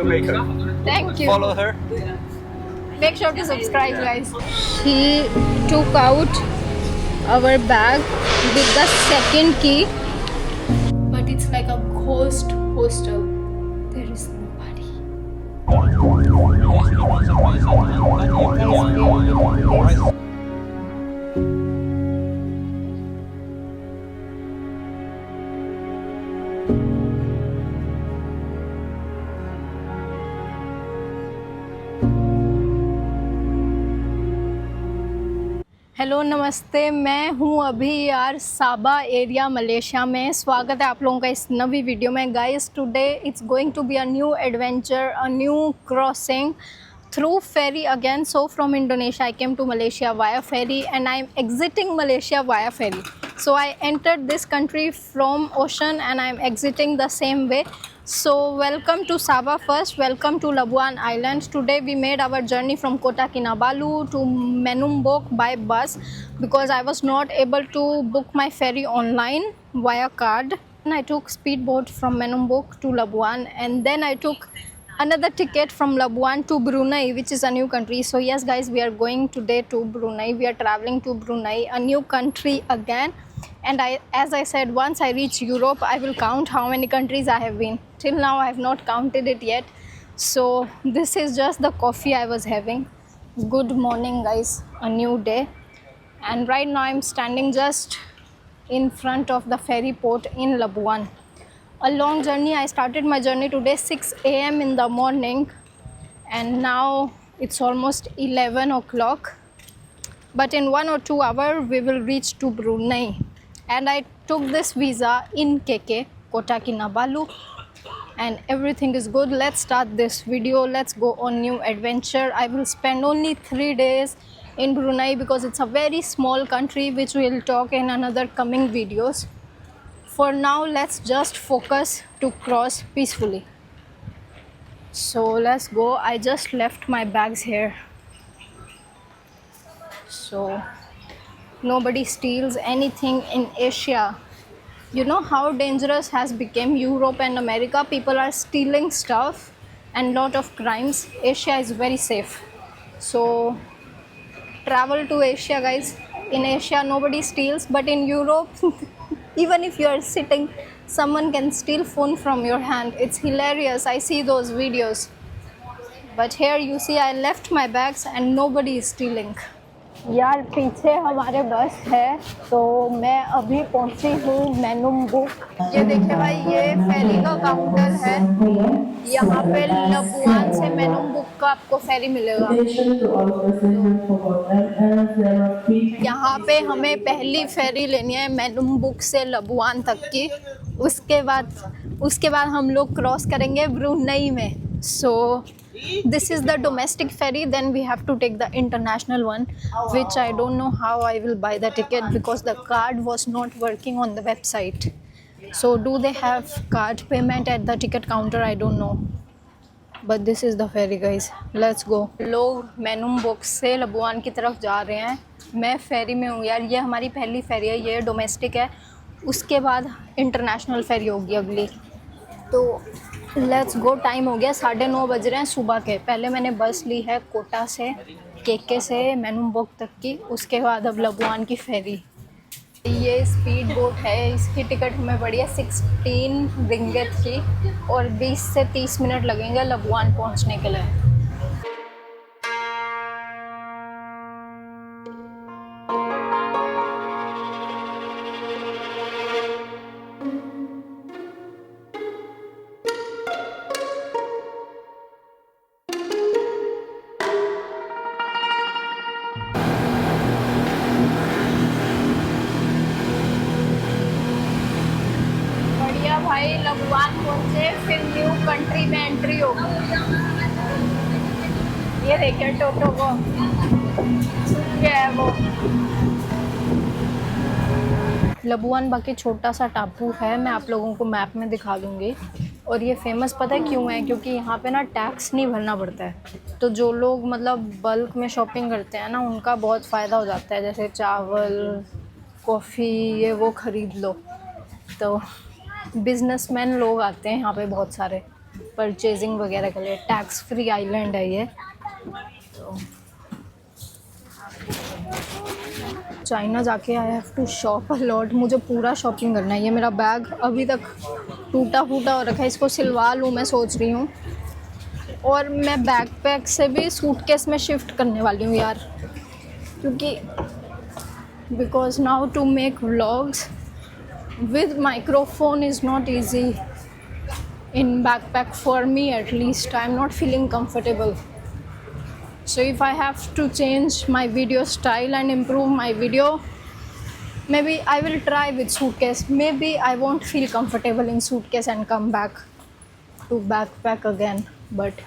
Thank you. Follow her. Make sure to subscribe, guys. He took out our bag with the second key, but it's like a ghost hostel. There is nobody. Hello नमस्ते, मैं हूँ अभी यार साबा area Malaysia में। स्वागत है आप लोगों का इस नवी वीडियो में। Guys today it's going to be a new adventure, a new crossing through ferry again. So from Indonesia I came to Malaysia via ferry and I am exiting Malaysia via ferry. So I entered this country from ocean and I am exiting the same way. So welcome to Sabah first, welcome to Labuan Island. Today we made our journey from Kota Kinabalu to Menumbok by bus because I was not able to book my ferry online via card. And I took speedboat from Menumbok to Labuan and then I took another ticket from Labuan to Brunei, which is a new country. So yes guys, we are going today to Brunei. We are traveling to Brunei, a new country again. And as I said, once I reach Europe, I will count how many countries I have been. Till now I have not counted it yet. So this is just the coffee I was having. Good morning guys, a new day. And right now I'm standing just in front of the ferry port in Labuan. A long journey. I started my journey today 6 a.m. in the morning and now it's almost 11 o'clock, but in 1 or 2 hours we will reach to Brunei. And I took this visa in KK, Kota Kinabalu, and everything is good. Let's start this video. Let's go on new adventure. I will spend only 3 days in Brunei because it's a very small country, which we'll talk in another coming videos. For now, let's just focus to cross peacefully. So let's go. I just left my bags here, so nobody steals anything in Asia. You know how dangerous has become Europe and America. People are stealing stuff and lot of crimes. Asia is very safe, so travel to Asia guys. In Asia nobody steals, but in Europe even if you are sitting, someone can steal phone from your hand. It's hilarious. I see those videos, but here you see I left my bags and nobody is stealing. यार पीछे हमारे बस है, तो मैं अभी पहुंची हूँ मेनुम्बुक। ये देखिए भाई, ये फेरी का काउंटर है। यहाँ पे लबुआन से मेनुम्बुक का आपको फेरी मिलेगा। यहाँ पे हमें पहली फेरी लेनी है मेनुम्बुक से लबुआन तक की। उसके बाद हम लोग क्रॉस करेंगे ब्रुनई में। सो this is the domestic ferry, then we have to take the international one, which I don't know how I will buy the ticket because the card was not working on the website. So do they have card payment at the ticket counter? I don't know, but this is the ferry guys. Let's go. लोग मेनुम्बुक से लबुआन की तरफ जा रहे हैं। मैं फेरी में हूँ यार। ये हमारी पहली फेरी है, ये डोमेस्टिक है। उसके बाद इंटरनेशनल फेरी होगी अगली। तो लेट्स गो। टाइम हो गया 9:30 बज रहे हैं सुबह के। पहले मैंने बस ली है कोटा से केके से मेनुम्बुक तक की, उसके बाद अब लबुआन की फेरी। ये स्पीड बोट है, इसकी टिकट हमें पड़ी है 16 रिंगिट की और 20 से 30 मिनट लगेंगे लबुआन पहुंचने के लिए। भाई लबुआन पहुंचे, फिर न्यू कंट्री में एंट्री होगी। ये देखिए टोटो को, क्या है वो। लबुआन बाकी छोटा सा टापू है, मैं आप लोगों को मैप में दिखा दूंगी। और ये फेमस पता है क्यों है? क्योंकि यहाँ पे ना टैक्स नहीं भरना पड़ता है। तो जो लोग मतलब बल्क में शॉपिंग करते हैं ना, उनका बहुत फ़ायदा हो जाता है। जैसे चावल, कॉफ़ी, ये वो ख़रीद लो। तो बिजनेसमैन लोग आते हैं यहाँ पे बहुत सारे, परचेजिंग वगैरह के लिए। टैक्स फ्री आइलैंड है ये। तो चाइना जाके I have to shop a lot. मुझे पूरा शॉपिंग करना है। ये मेरा बैग अभी तक टूटा फूटा हो रखा है, इसको सिलवा लूँ मैं सोच रही हूँ। और मैं बैकपैक से भी सूटकेस में शिफ्ट करने वाली हूँ यार, क्योंकि because now to make vlogs with microphone is not easy in backpack for me. At least I'm not feeling comfortable, so if I have to change my video style and improve my video, maybe I will try with suitcase. Maybe I won't feel comfortable in suitcase and come back to backpack again. But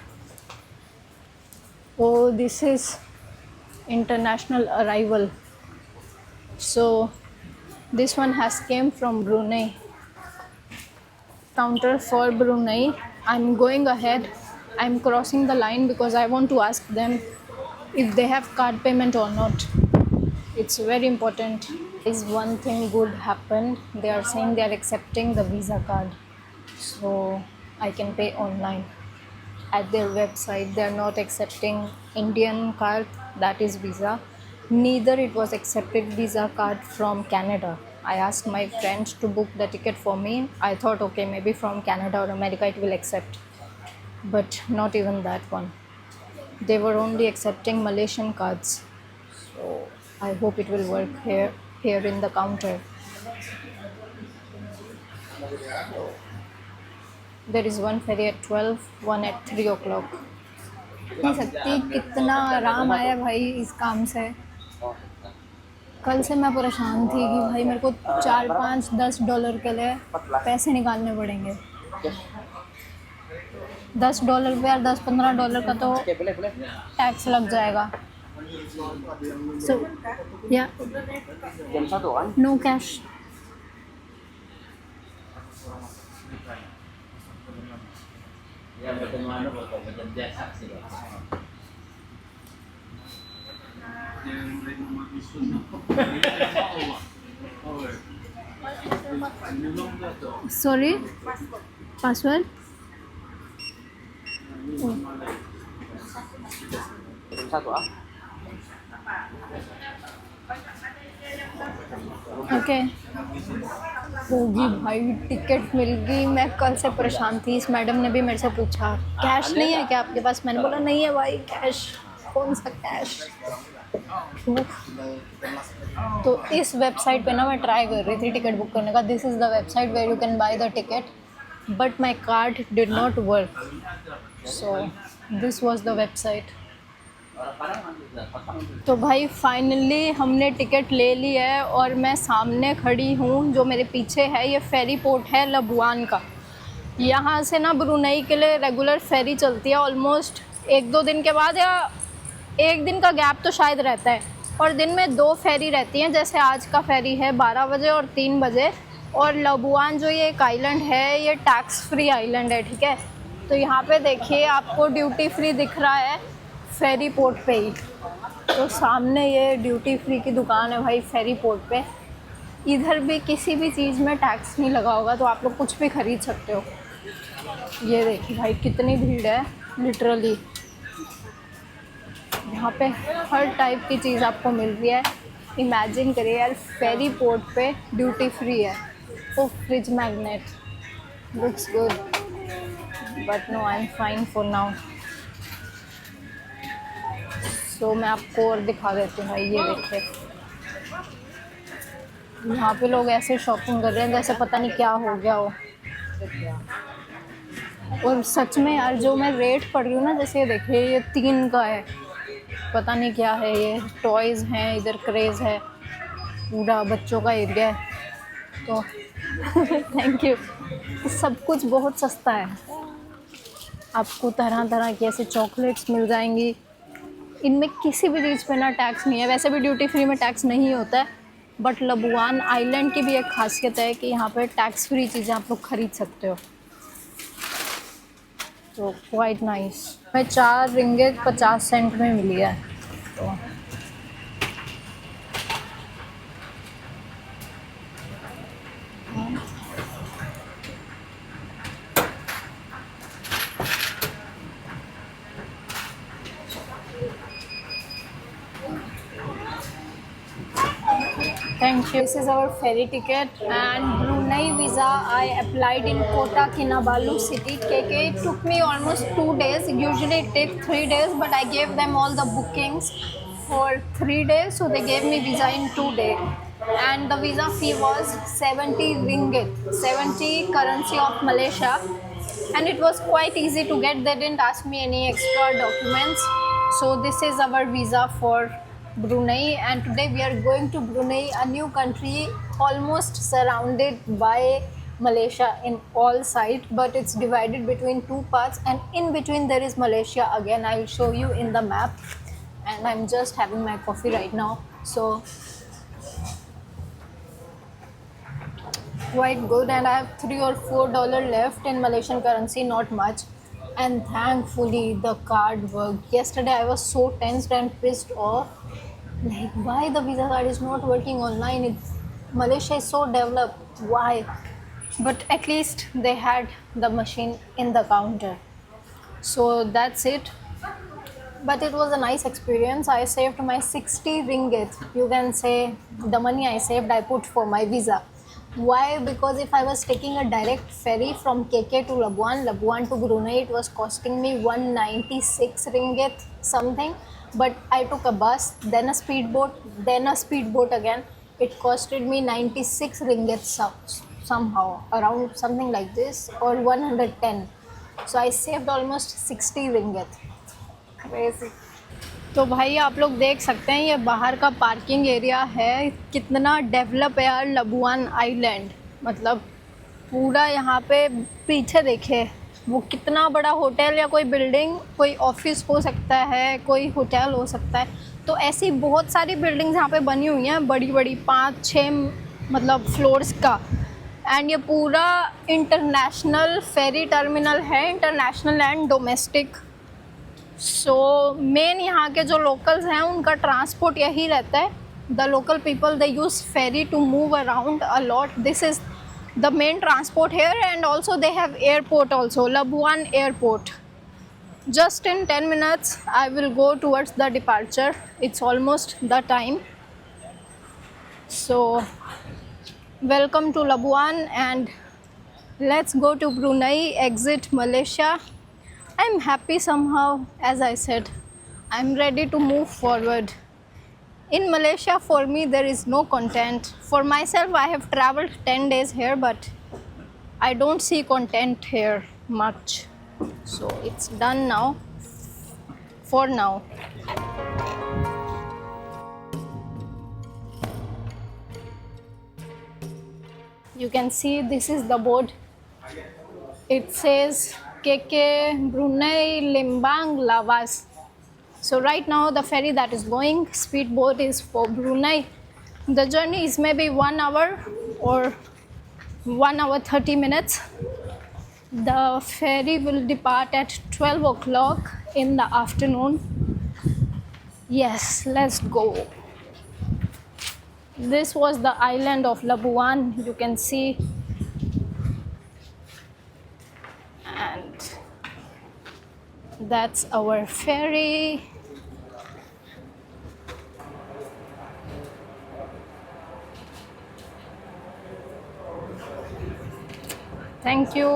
oh, this is international arrival, so this one has came from Brunei. Counter for Brunei. I'm going ahead. I'm crossing the line because I want to ask them if they have card payment or not. It's very important. Is one thing good happened. They are saying they are accepting the Visa card, so I can pay online at their website. They are not accepting Indian card, that is Visa. Neither it was accepted Visa card from Canada. I asked my friends to book the ticket for me. I thought, okay, maybe from Canada or America it will accept, but not even that one. They were only accepting Malaysian cards, so I hope it will work here in the counter. So, there is one ferry at 12, one at 3 o'clock. नहीं सकती, कितना आराम आया भाई इस काम से। कल से मैं परेशान थी कि भाई मेरे को 4, 5, 10 डॉलर के लिए पैसे निकालने पड़ेंगे। $10 पे यार, 10-15 डॉलर का तो टैक्स लग जाएगा। So yeah no cash. Sorry, password. Okay, होगी भाई, टिकट मिल गई। मैं कल से परेशान थी। इस मैडम ने भी मेरे से पूछा कैश नहीं है क्या आपके पास। मैंने बोला नहीं है भाई, कैश कौन सा कैश। तो इस वेबसाइट पे ना मैं ट्राई कर रही थी टिकट बुक करने का। This is the website where you can buy the ticket, but my card did not work, so this was the website. तो भाई फाइनली हमने टिकट ले ली है और मैं सामने खड़ी हूँ। जो मेरे पीछे है ये फेरी पोर्ट है लबुआन का। यहाँ से ना ब्रुनई के लिए रेगुलर फेरी चलती है ऑलमोस्ट 1-2 दिन के बाद, या 1 दिन का गैप तो शायद रहता है। और दिन में 2 फेरी रहती हैं, जैसे आज का फेरी है 12 बजे और 3 बजे। और लबुआन जो ये एक आइलैंड है, ये टैक्स फ्री आइलैंड है, ठीक है। तो यहाँ पे देखिए आपको ड्यूटी फ्री दिख रहा है फेरी पोर्ट पे ही। तो सामने ये ड्यूटी फ्री की दुकान है भाई फेरी पोर्ट पे। इधर भी किसी भी चीज़ में टैक्स नहीं लगा होगा, तो आप लोग कुछ भी ख़रीद सकते हो। ये देखिए भाई कितनी भीड़ है लिटरली। यहाँ पे हर टाइप की चीज़ आपको मिल रही है। इमेजिन करिए यार, फेरी पोर्ट पे ड्यूटी फ्री है। Oh fridge magnet looks good, but no I am fine for now. So मैं आपको और दिखा देती हूँ भाई। ये देखिए यहाँ पे लोग ऐसे शॉपिंग कर रहे हैं जैसे पता नहीं क्या हो गया हो। और सच में यार, जो मैं रेट पढ़ रही हूँ ना, जैसे ये देखिए ये 3 का है, पता नहीं क्या है ये। टॉयज़ हैं इधर, क्रेज़ है, पूरा बच्चों का एरिया है। तो थैंक यू। सब कुछ बहुत सस्ता है। आपको तरह तरह की ऐसे चॉकलेट्स मिल जाएंगी। इनमें किसी भी चीज़ पे ना टैक्स नहीं है। वैसे भी ड्यूटी फ्री में टैक्स नहीं होता है, बट लबुआन आइलैंड की भी एक खासियत है कि यहाँ पे टैक्स फ्री चीज़ें आप लोग ख़रीद सकते हो। तो क्वाइट नाइस। मैं 4 रिंगिट 50 सेंट में मिली है। तो Thank you. This is our ferry ticket and Brunei visa. I applied in Kota Kinabalu city. KK. It took me almost 2 days. Usually it takes 3 days, but I gave them all the bookings for 3 days, so they gave me visa in 2 days. And the visa fee was 70 ringgit, 70 currency of Malaysia, and it was quite easy to get. They didn't ask me any extra documents. So this is our visa for Brunei, and today we are going to Brunei, a new country almost surrounded by Malaysia in all sides, but it's divided between two parts, and in between there is Malaysia again. I'll show you in the map, and I'm just having my coffee right now, so quite good. And I have $3 or $4 left in Malaysian currency, not much. And thankfully the card worked. Yesterday I was so tensed and pissed off, like why the visa card is not working online. Malaysia is so developed, why? But at least they had the machine in the counter, so that's it. But it was a nice experience. I saved my 60 ringgit. You can say the money I saved I put for my visa. Why? Because if I was taking a direct ferry from KK to Labuan, Labuan to Brunei, it was costing me 196 ringgit something. But I took a bus, then a speedboat, then a speedboat again. It costed me 96 ringgit somehow, around something like this, or 110. So I saved almost 60 ringgit. Crazy. तो भाई आप लोग देख सकते हैं ये बाहर का पार्किंग एरिया है, कितना डेवलप है यार लबुआन आइलैंड। मतलब पूरा यहाँ पे पीछे देखे वो कितना बड़ा होटल या कोई बिल्डिंग, कोई ऑफिस हो सकता है, कोई होटल हो सकता है। तो ऐसी बहुत सारी बिल्डिंग्स यहाँ पे बनी हुई हैं, बड़ी बड़ी 5-6 मतलब फ्लोर्स का। एंड ये पूरा इंटरनेशनल फेरी टर्मिनल है, international and domestic. So main यहाँ के जो लोकल्स हैं उनका ट्रांसपोर्ट यही रहता है। The local people they use ferry to move around a lot. This is the main transport here, and also they have airport also, Labuan airport. Just in 10 minutes I will go towards the departure. It's almost the time. So welcome to Labuan, and let's go to Brunei, exit Malaysia. I'm happy somehow. As I said, I'm ready to move forward. In Malaysia, for me, there is no content. For myself, I have traveled 10 days here, but I don't see content here much. So it's done now, for now. You can see this is the board. It says KK Brunei Limbang Lawas. So right now the ferry that is going, speedboat, is for Brunei. The journey is maybe 1 hour or 1 hour 30 minutes. The ferry will depart at 12 o'clock in the afternoon. Yes, let's go. This was the island of Labuan, you can see. And that's our ferry. Thank you.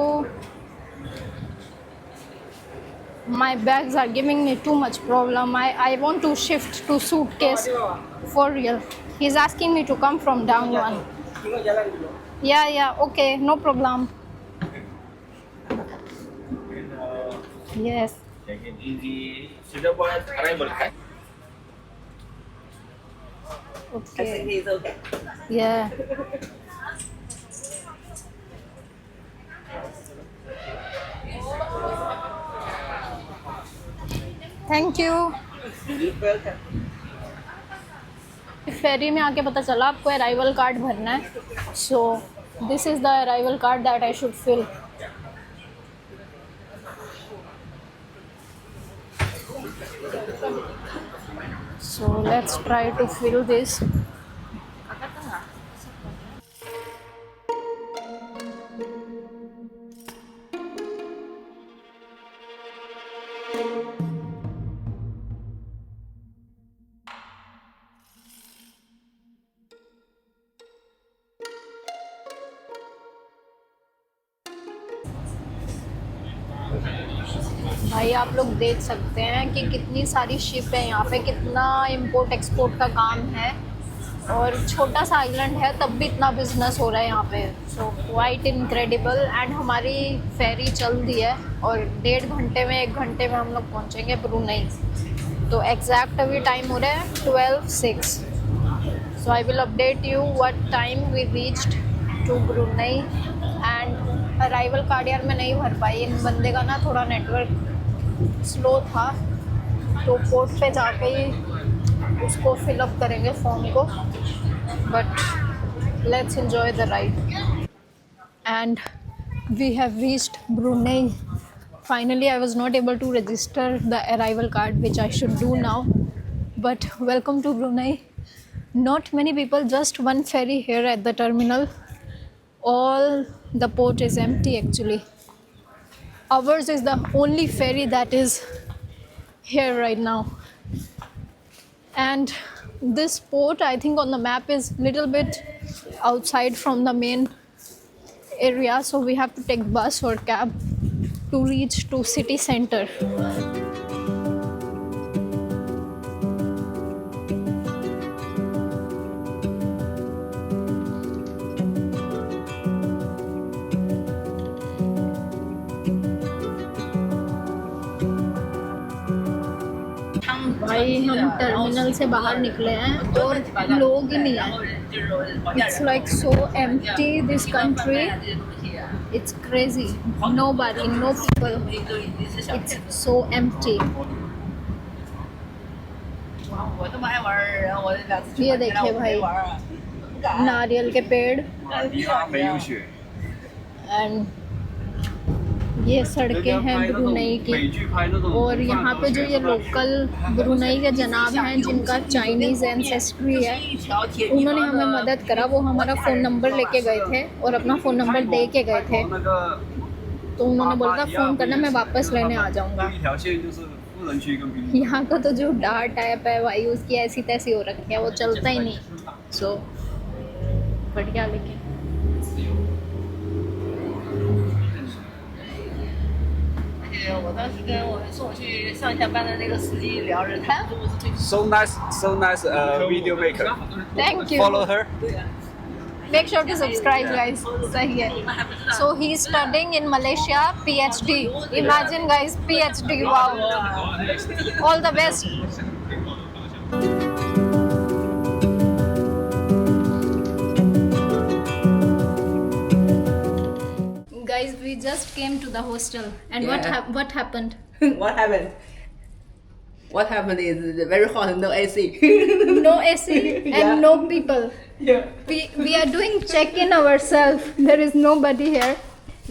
My bags are giving me too much problem. I want to shift to suitcase for real. He's asking me to come from down one. Yeah, okay, no problem. Yes. Sudah buat arrival kan? Okay. Yeah. Thank you. Ferry में आके पता चला आपको arrival card भरना है. So this is the arrival card that I should fill. So let's try to fill this. भाई आप लोग देख सकते हैं कि कितनी सारी शिप है यहाँ पे, कितना इंपोर्ट एक्सपोर्ट का काम है, और छोटा सा आइलैंड है तब भी इतना बिजनेस हो रहा है यहाँ पे। So quite incredible. एंड हमारी फेरी चल दी है और 1.5 घंटे में 1 घंटे में हम लोग पहुँचेंगे ब्रुनई। तो एग्जैक्ट अभी टाइम हो रहा है 12:06। So I will update you what time we reached to Brunei. And arrival card यार मैं नहीं भर पाई, इन बंदे का ना थोड़ा नेटवर्क स्लो था, तो पोर्ट पे जाके ही उसको फिलअप करेंगे फॉर्म को। But let's enjoy the ride. And we have reached Brunei. Finally, I was not able to register the arrival card, which I should do now. But welcome to Brunei. Not many people, just one ferry here at the terminal. All the port is empty actually. Ours is the only ferry that is here right now. And this port, I think on the map, is little bit outside from the main area, so we have to take bus or cab to reach to city center. भाई हम terminal से बाहर निकले हैं और लोग ही नहीं आए. It's like so empty this country. It's crazy. Nobody, no people. It's so empty. ये देखिए भाई, नारियल के पेड़ एंड ये सड़कें हैं ब्रुनई की. और यहाँ पे जो ये लोकल ब्रुनई के जनाब हैं जिनका चाइनीज़ एंसेस्ट्री है, उन्होंने हमें मदद करा. वो हमारा फ़ोन नंबर लेके गए थे और अपना फ़ोन नंबर दे के गए थे. तो उन्होंने बोला था फ़ोन करना, मैं वापस लेने आ जाऊँगा. यहाँ का तो जो डार्ट ऐप है भाई, उसकी ऐसी तैसी हो रखी है, वो चलता ही नहीं. सो बढ़िया. लेकिन So nice, video maker. Thank you. Follow her. Make sure to subscribe, guys. सही है. So he's studying in Malaysia, PhD. Imagine, guys, PhD. Wow. All the best. Guys, we just came to the hostel, and Yeah. what happened? What happened? What happened is very hot, no AC. No AC and Yeah. no people. Yeah. We are doing check-in ourselves. There is nobody here.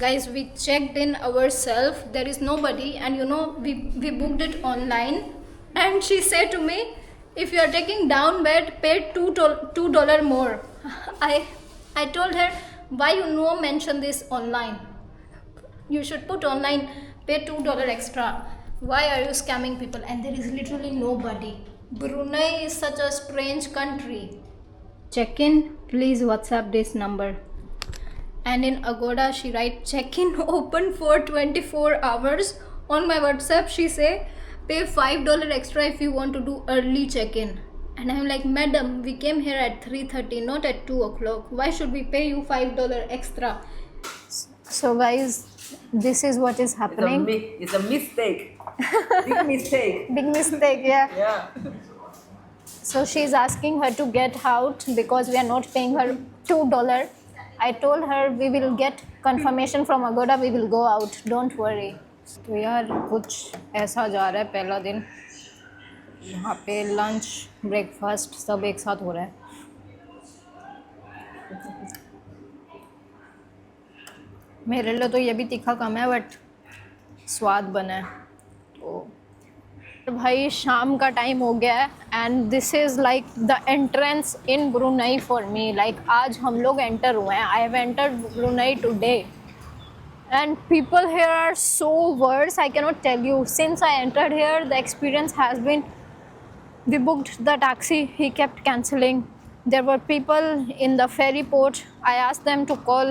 Guys, we checked in ourselves. There is nobody, and you know we booked it online. And she said to me, if you are taking down bed, pay $2 more. I told her, why you no mention this online? You should put online, pay $2 extra. Why are you scamming people? And there is literally nobody. Brunei is such a strange country. Check in, please WhatsApp this number. And in Agoda she write check-in open for 24 hours. On my WhatsApp she say pay $5 extra if you want to do early check-in. And I'm like, madam, we came here at 3:30, not at 2 o'clock. Why should we pay you $5 extra? So guys, this is what is happening. It's a mistake. Big mistake. Big mistake, yeah. Yeah. So she's asking her to get out because we are not paying her $2. I told her we will get confirmation from Agoda, we will go out, don't worry. तो यार कुछ ऐसा जा रहा है पहला दिन. यहाँ पे लंच ब्रेकफास्ट सब एक साथ हो रहा है. मेरे लिए तो ये भी तीखा कम है, बट स्वाद बना है. तो भाई शाम का टाइम हो गया है and this is like the entrance in Brunei for me. Like आज हम लोग एंटर हुए हैं. I have entered Brunei today and people here are so words, I cannot tell you. Since I entered here the experience has been, we booked the taxi, he kept cancelling. There were people in the ferry port. I asked them to call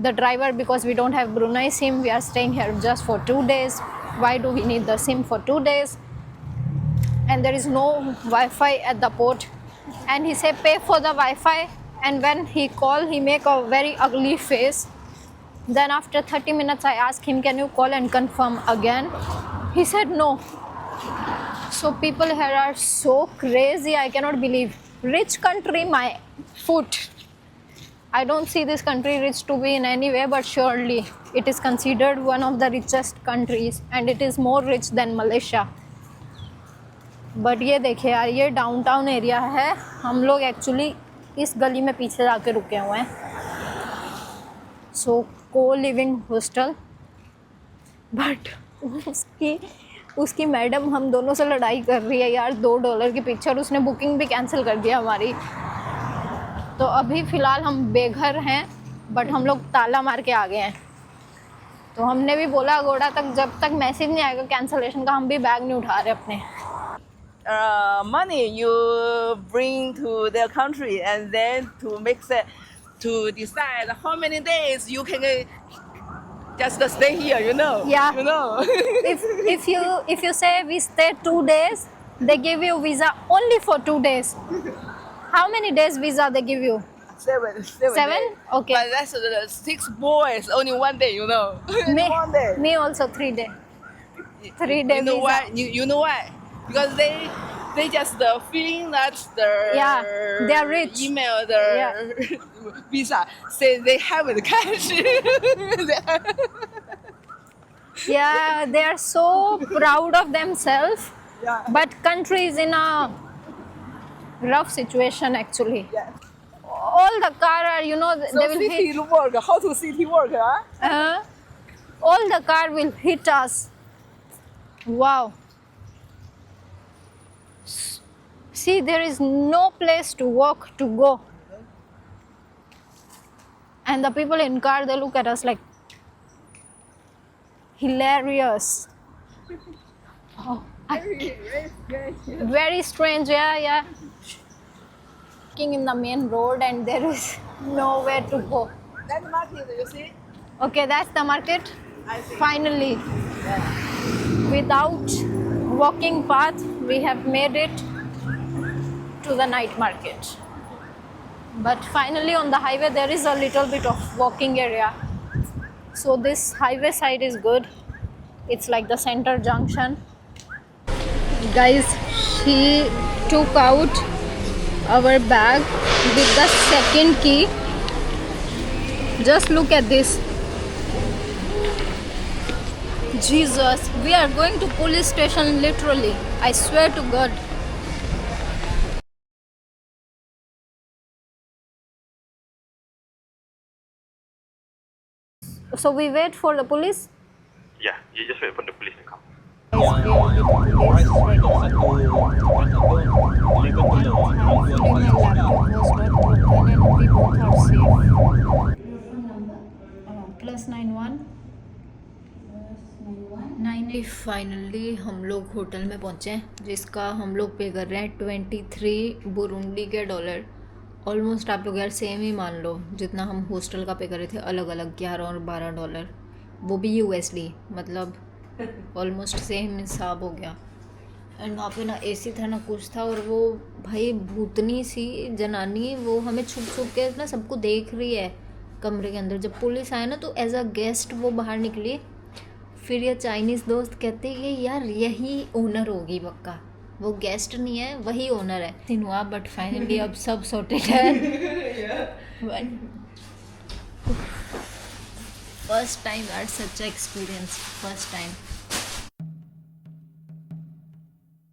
the driver because we don't have Brunei SIM. We are staying here just for 2 days. why do we need the SIM for 2 days? And there is no Wi-Fi at the port. And he said pay for the Wi-Fi, and when he called he make a very ugly face. Then after 30 minutes I asked him, can you call and confirm again? He said no. So people here are so crazy, I cannot believe. Rich country, my foot. I don't see this country rich to be in any way, but surely it is considered one of the richest countries, and it is more rich than Malaysia. But ये देखिए यार, ये downtown area है. हम लोग actually इस गली में पीछे जाके रुके हुए हैं. सो को लिविंग हॉस्टल. बट उसकी मैडम हम दोनों से लड़ाई कर रही है यार $2 के पीछे, और उसने बुकिंग भी कैंसिल कर दिया हमारी. तो अभी फ़िलहाल हम बेघर हैं, बट हम लोग ताला मार के आ गए हैं. तो हमने भी बोला घोड़ा तक जब तक मैसेज नहीं आएगा कैंसलेशन का, हम भी बैग नहीं उठा रहे अपने. Money you bring to their country, and then to decide how many days you can just stay here, you know. Yeah. You know. if you say we stay 2 days, they give you visa only for 2 days. How many days visa they give you? Seven. 7? days. Okay. But that's 6 boys, only 1 day, you know. One day. Me also 3 day. 3 day You know visa. why? You know why? Because they just feeling that Yeah, they are rich. email the visa say they haven't cash. Yeah, they are so proud of themselves. Yeah. But country is in a rough situation actually. Yeah. All the car are, you know, So they will hit. city work, how to city work, huh? All the car will hit us. Wow. See, there is no place to walk, to go. And the people in car, they look at us like hilarious. Oh, very strange, yeah. Walking in the main road and there is nowhere to go. That's market, you see? Okay, that's the market. I see. Finally, without walking path, we have made it to the night market. But finally on the highway there is a little bit of walking area. So this highway side is good. It's like the center junction. Guys, she took out our bag with the second key. Just look at this. Jesus, we are going to police station literally. I swear to God. So we wait for the police. Yeah, you just wait for the police to come. Finally हम लोग hotel में पहुंचे हैं, जिसका हम लोग पे कर रहे हैं 23 बुरुंडी के डॉलर. ऑलमोस्ट आप लोग यार सेम ही मान लो जितना हम हॉस्टल का पे कर रहे थे, अलग अलग $11 और $12, वो भी USD, मतलब ऑलमोस्ट सेम हिसाब हो गया. एंड वहाँ पे ना AC था ना कुछ था, और वो भाई भूतनी सी जनानी वो हमें छुप छुप के ना सबको देख रही है कमरे के अंदर. जब पुलिस आया ना तो एज अ गेस्ट वो बाहर निकली. फिर ये चाइनीज़ दोस्त कहते हैं कि यार यही ओनर होगी पक्का, वो गेस्ट नहीं है वही ओनर है. दिन हुआ बट फाइनली अब सब सॉर्टेड है. फर्स्ट टाइम यार सच्चा एक्सपीरियंस, फर्स्ट टाइम.